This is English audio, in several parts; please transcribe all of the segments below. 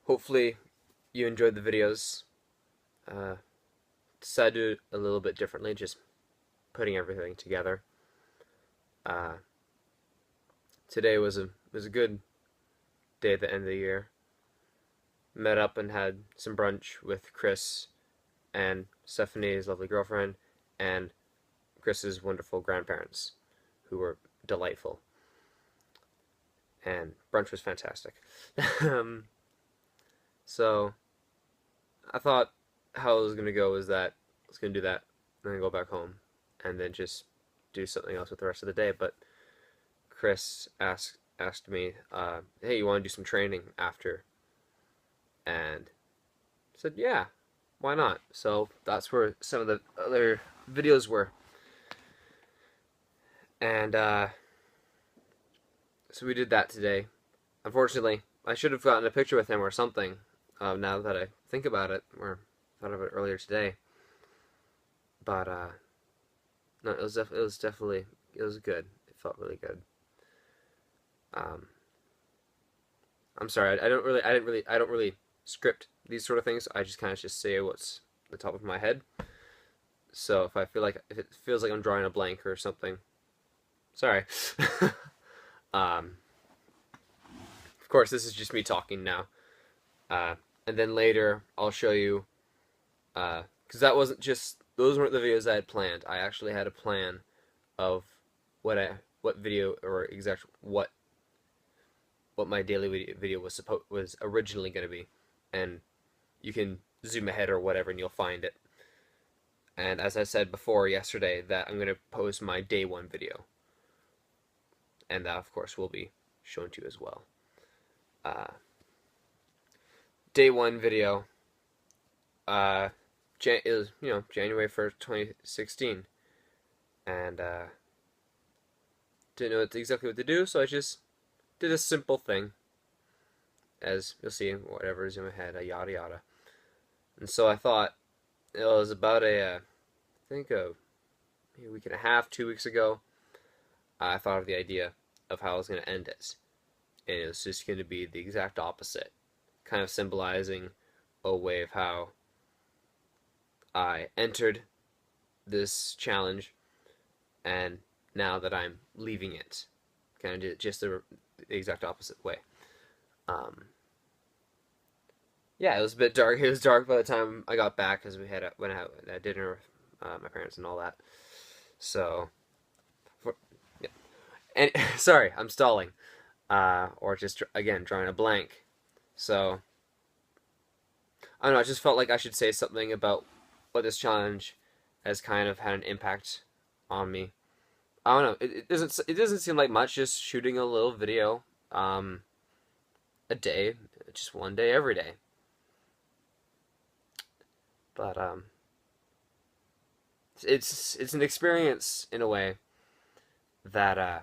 Hopefully you enjoyed the videos. Uh, Decided to do it a little bit differently, just putting everything together. Uh, Today was a good day at the end of the year. Met up and had some brunch with Chris and Stephanie's lovely girlfriend and Chris's wonderful grandparents, who were delightful. And brunch was fantastic. um, so I thought how it was gonna go was that I was gonna do that and then go back home and then just do something else with the rest of the day. But Chris asked me, "Hey, you want to do some training after?" And I said, "Yeah, why not?" So that's where some of the other videos were, and so we did that today. Unfortunately, I should have gotten a picture with him or something. Now that I think about it, or thought of it earlier today, but no, it was definitely it was good. It felt really good. Um, I'm sorry, I don't really script these sort of things. I just kind of just say what's the top of my head. So if it feels like I'm drawing a blank or something, sorry. um, of course, this is just me talking now. And then later I'll show you, because that wasn't just those weren't the videos I had planned. I actually had a plan of what video or exact what my daily video was originally going to be, and you can zoom ahead or whatever and you'll find it. And as I said before yesterday, that I'm going to post my day one video, and that of course will be shown to you as well. Uh, Day one video, it was January 1st, 2016, and didn't know exactly what to do, so I just did a simple thing, as you'll see in whatever's in my head, a yada yada. And so I thought it was about I think maybe a week and a half, 2 weeks ago. I thought of the idea of how I was going to end it, and it was just going to be the exact opposite, kind of symbolizing a way of how I entered this challenge, and now that I'm leaving it, kind of did just the exact opposite way. Um, yeah, it was a bit dark. It was dark by the time I got back because went out at dinner with my parents and all that. So, for, yeah. And sorry, I'm stalling, or just again drawing a blank. So I don't know. I just felt like I should say something about what this challenge has kind of had an impact on me. I don't know. It doesn't seem like much. Just shooting a little video, um, a day, just one day every day. But it's an experience in a way that I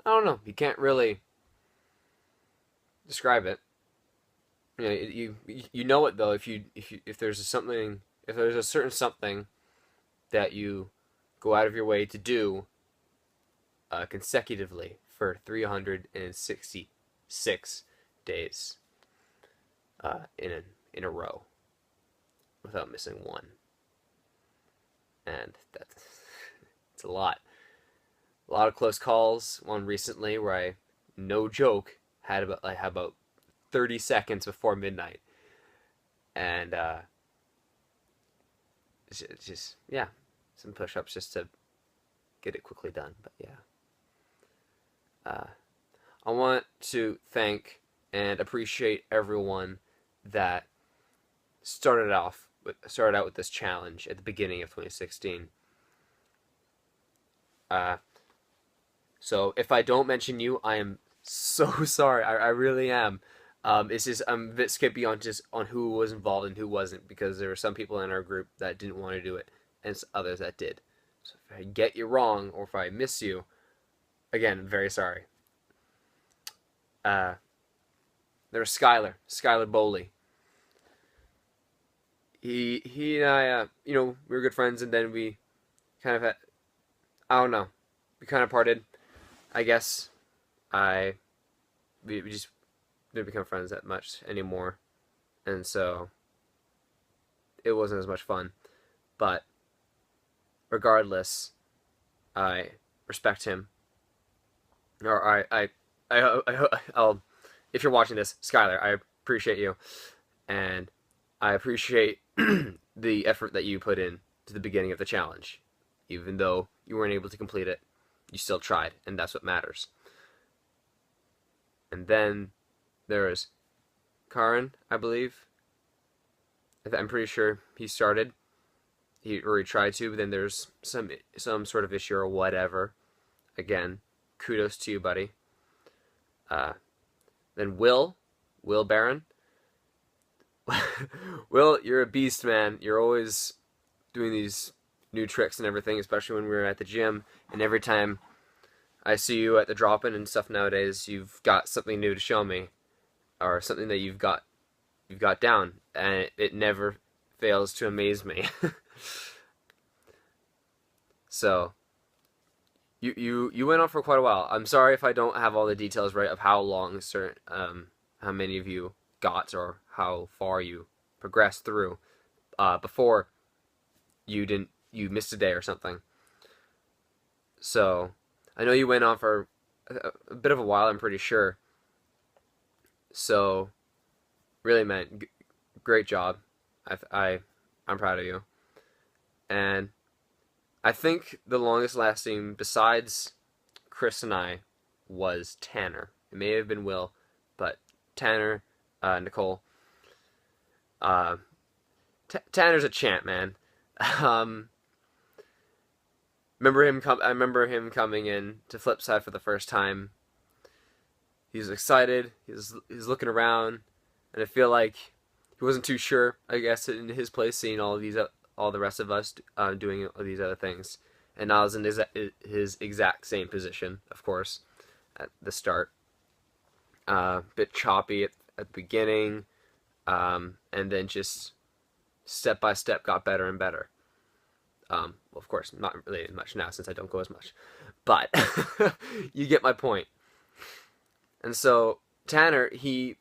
don't know. You can't really describe it. You know it though if there's something if there's a certain something that you go out of your way to do consecutively for 366 days in a row without missing one, and that's it's a lot of close calls. One recently where I, no joke, had about 30 seconds before midnight, and just yeah, some push-ups just to get it quickly done. But yeah, uh, I want to thank and appreciate everyone that started out with this challenge at the beginning of 2016. Uh, so if I don't mention you, I am so sorry. I really am. It's just I'm a bit skippy on who was involved and who wasn't because there were some people in our group that didn't want to do it and others that did. So if I get you wrong or if I miss you, again, I'm very sorry. Uh, there was Skylar Bowley. He and I, we were good friends, and then we kind of had, I don't know, we kind of parted. I guess I we just didn't become friends that much anymore, and so it wasn't as much fun. But regardless, I respect him, or I'll if you're watching this, Skylar, I appreciate you, and I appreciate the effort that you put in to the beginning of the challenge. Even though you weren't able to complete it, you still tried, and that's what matters. And then there is Karin, I believe. I'm pretty sure he started, he tried to, but then there's some sort of issue or whatever. Again, kudos to you, buddy. Uh, then Will Barron. Will, you're a beast, man. You're always doing these new tricks and everything, especially when we were at the gym. And every time I see you at the drop-in and stuff nowadays, you've got something new to show me, or something that you've got down, and it never fails to amaze me. So you went on for quite a while. I'm sorry if I don't have all the details right of how long certain how many of you got or how far you progressed through before you missed a day or something. So I know you went on for a bit of a while, I'm pretty sure. So really, man, great job. I'm proud of you. And I think the longest lasting, besides Chris and I, was Tanner. It may have been Will, but Tanner, Nicole. Tanner's a champ, man. I remember him coming in to Flipside for the first time. He's excited. He's looking around, and I feel like he wasn't too sure, I guess, in his place, seeing all the rest of us doing all these other things. And I was in his exact same position, of course, at the start. Bit choppy at the beginning, and then just step by step got better and better. Well, of course, not really much now since I don't go as much, but you get my point. And so Tanner, you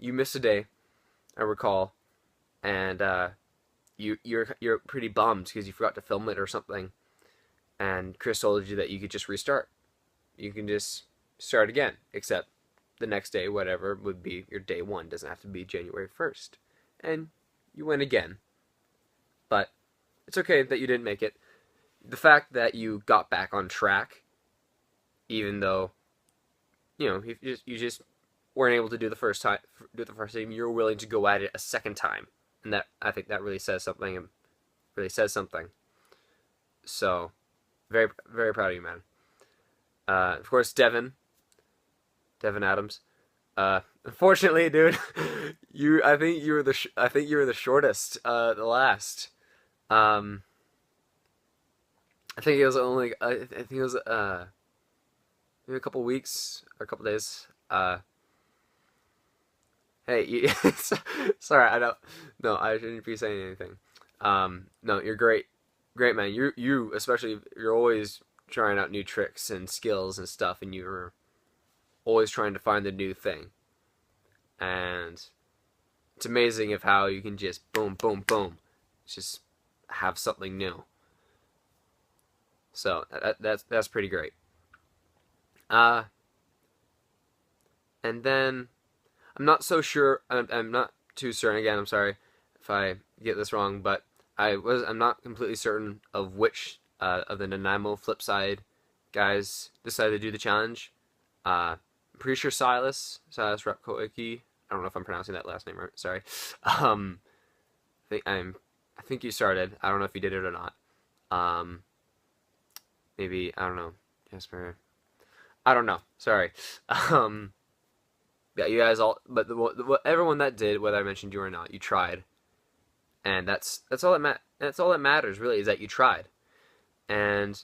missed a day, I recall, and you're pretty bummed because you forgot to film it or something, and Chris told you that you could just restart. You can just start again, except the next day, whatever, would be your day one. It doesn't have to be January 1st. And you went again. But it's okay that you didn't make it. The fact that you got back on track, even though, you just weren't able to do the first time, you're willing to go at it a second time. And that, I think that really says something. So, very, very proud of you, man. Of course, Devin Adams. Unfortunately, dude, I think you were the shortest. The last. I think it was only. I think it was maybe a couple weeks or a couple days. Hey, sorry, I don't. No, I shouldn't be saying anything. No, you're great, man. You especially, you're always trying out new tricks and skills and stuff, and you're always trying to find the new thing. And it's amazing of how you can just boom, boom, boom, just have something new. So that's pretty great. And then I'm not so sure. I'm not too certain. Again, I'm sorry if I get this wrong, but I'm not completely certain of which of the Nanaimo Flipside guys decided to do the challenge. I'm pretty sure Silas Repkoicki. I don't know if I'm pronouncing that last name right. Sorry. I think you started. I don't know if you did it or not. Maybe, I don't know. Jasper. I don't know. Sorry. Yeah, you guys all, but everyone that did, whether I mentioned you or not, you tried, and that's all that matters really, is that you tried, and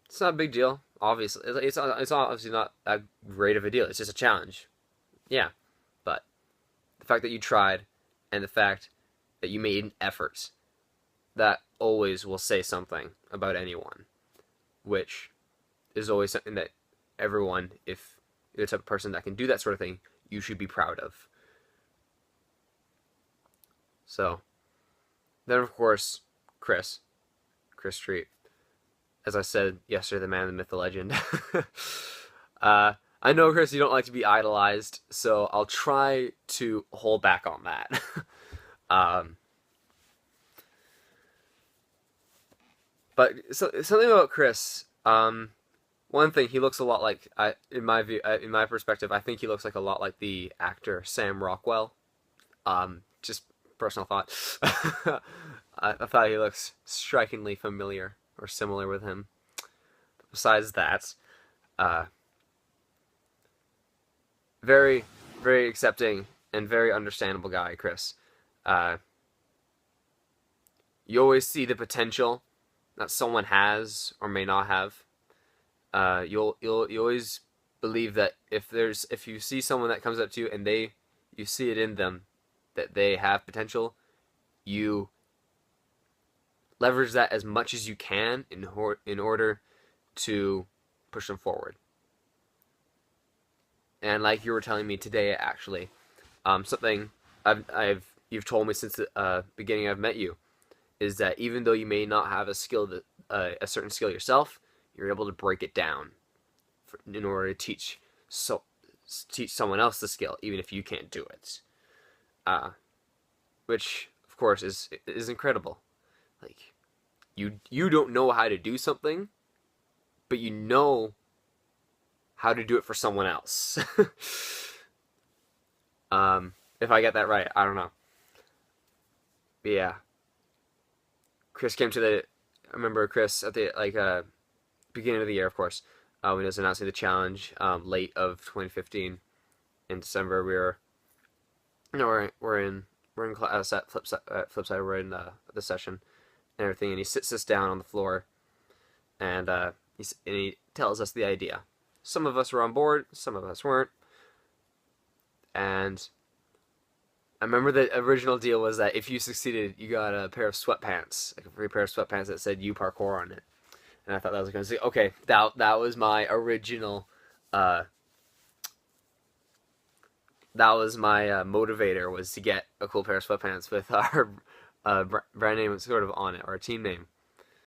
it's not a big deal. Obviously, it's obviously not that great of a deal. It's just a challenge, yeah. But the fact that you tried, and the fact that you made an effort, that always will say something about anyone, which is always something that everyone, if you're the type of person that can do that sort of thing, you should be proud of. So, then of course, Chris Street. As I said yesterday, the man, the myth, the legend. I know, Chris, you don't like to be idolized, so I'll try to hold back on that. um, but something about Chris. One thing, he looks a lot like, in my view, in my perspective, I think he looks like a lot like the actor Sam Rockwell. Just personal thought. I thought he looks strikingly familiar or similar with him. Besides that, uh, very, very accepting and very understandable guy, Chris. Uh, you always see the potential that someone has or may not have. You always believe that if you see someone that comes up to you and you see it in them that they have potential, you leverage that as much as you can in order to push them forward. And like you were telling me today, actually, something you've told me since the beginning I've met you is that even though you may not have a certain skill yourself, you're able to break it down in order to teach someone else the skill, even if you can't do it. Which of course is incredible. Like you don't know how to do something, but you know how to do it for someone else. If I get that right, I don't know. But yeah, Chris came to the. I remember Chris at the beginning of the year, of course, when he was announcing the challenge, late of 2015 in December. We're in class at Flipside. We're in the session and everything, and he sits us down on the floor, and he tells us the idea. Some of us were on board, some of us weren't, and I remember the original deal was that if you succeeded, you got a pair of sweatpants, like a free pair of sweatpants that said "You Parkour" on it. And I thought that was going to say, okay, that was my original, motivator, was to get a cool pair of sweatpants with our brand name sort of on it, or our team name.